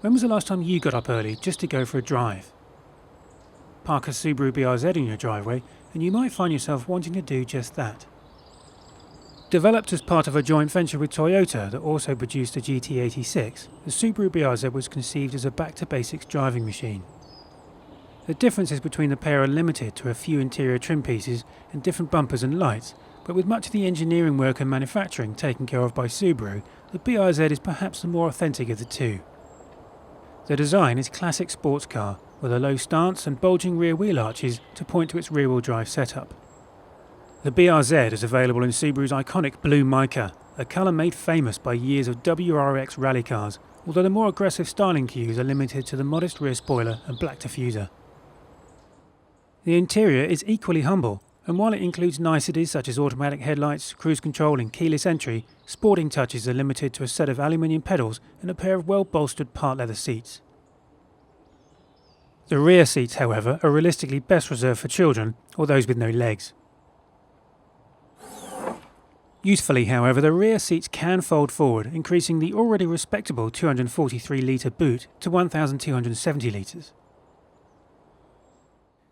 When was the last time you got up early just to go for a drive? Park a Subaru BRZ in your driveway and you might find yourself wanting to do just that. Developed as part of a joint venture with Toyota that also produced the GT86, the Subaru BRZ was conceived as a back-to-basics driving machine. The differences between the pair are limited to a few interior trim pieces and different bumpers and lights, but with much of the engineering work and manufacturing taken care of by Subaru, the BRZ is perhaps the more authentic of the two. The design is classic sports car, with a low stance and bulging rear wheel arches to point to its rear-wheel drive setup. The BRZ is available in Subaru's iconic blue mica, a colour made famous by years of WRX rally cars, although the more aggressive styling cues are limited to the modest rear spoiler and black diffuser. The interior is equally humble, and while it includes niceties such as automatic headlights, cruise control and keyless entry, sporting touches are limited to a set of aluminium pedals and a pair of well-bolstered part leather seats. The rear seats, however, are realistically best reserved for children or those with no legs. Usefully, however, the rear seats can fold forward, increasing the already respectable 243-litre boot to 1,270 litres.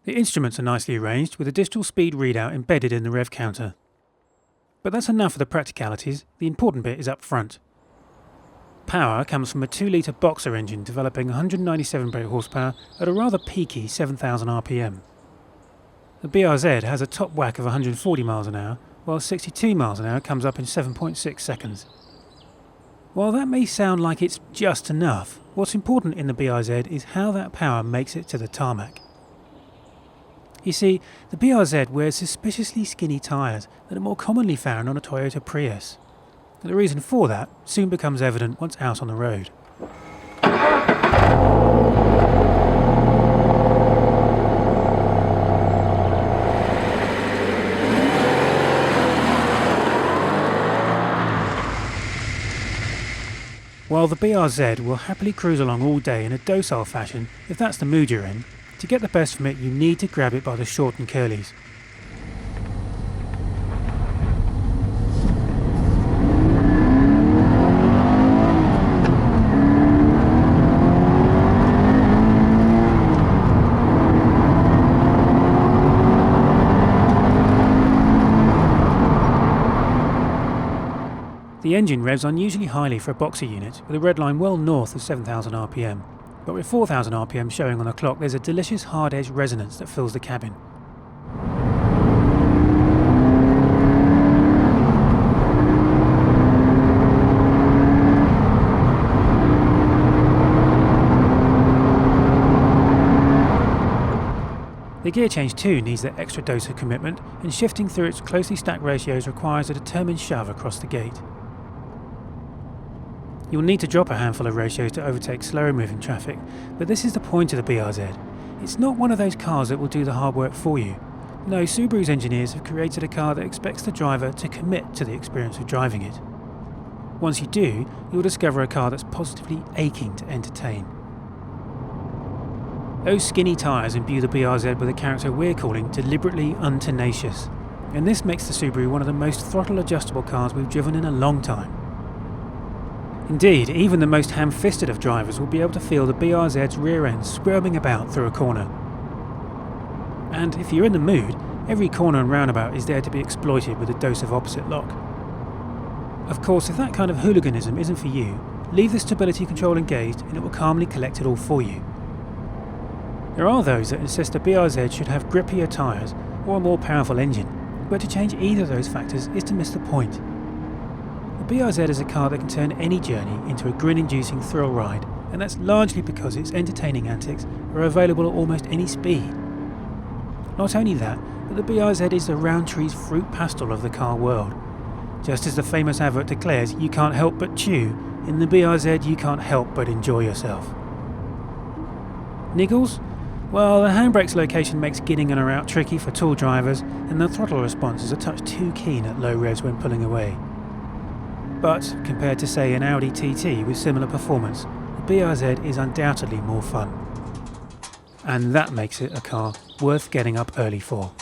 The instruments are nicely arranged with a digital speed readout embedded in the rev counter. But that's enough of the practicalities, the important bit is up front. Power comes from a 2-litre boxer engine developing 197 brake horsepower at a rather peaky 7,000 RPM. The BRZ has a top whack of 140 miles an hour, while 62 miles an hour comes up in 7.6 seconds. While that may sound like it's just enough, what's important in the BRZ is how that power makes it to the tarmac. You see, the BRZ wears suspiciously skinny tyres that are more commonly found on a Toyota Prius. The reason for that soon becomes evident once out on the road. While the BRZ will happily cruise along all day in a docile fashion if that's the mood you're in, to get the best from it you need to grab it by the short and curlies. The engine revs unusually highly for a boxer unit, with a red line well north of 7,000 RPM. But with 4,000 RPM showing on the clock, there's a delicious hard-edged resonance that fills the cabin. The gear change too needs that extra dose of commitment, and shifting through its closely stacked ratios requires a determined shove across the gate. You'll need to drop a handful of ratios to overtake slower moving traffic, but this is the point of the BRZ. It's not one of those cars that will do the hard work for you. No, Subaru's engineers have created a car that expects the driver to commit to the experience of driving it. Once you do, you'll discover a car that's positively aching to entertain. Those skinny tyres imbue the BRZ with a character we're calling deliberately untenacious, and this makes the Subaru one of the most throttle adjustable cars we've driven in a long time. Indeed, even the most ham-fisted of drivers will be able to feel the BRZ's rear end squirming about through a corner. And if you're in the mood, every corner and roundabout is there to be exploited with a dose of opposite lock. Of course, if that kind of hooliganism isn't for you, leave the stability control engaged and it will calmly collect it all for you. There are those that insist a BRZ should have grippier tyres or a more powerful engine, but to change either of those factors is to miss the point. The BRZ is a car that can turn any journey into a grin-inducing thrill ride, and that's largely because its entertaining antics are available at almost any speed. Not only that, but the BRZ is the Rowntree's fruit pastel of the car world. Just as the famous advert declares, you can't help but chew, in the BRZ you can't help but enjoy yourself. Niggles? Well, the handbrake's location makes getting in or out tricky for tall drivers, and the throttle response is a touch too keen at low revs when pulling away. But, compared to say an Audi TT with similar performance, the BRZ is undoubtedly more fun. And that makes it a car worth getting up early for.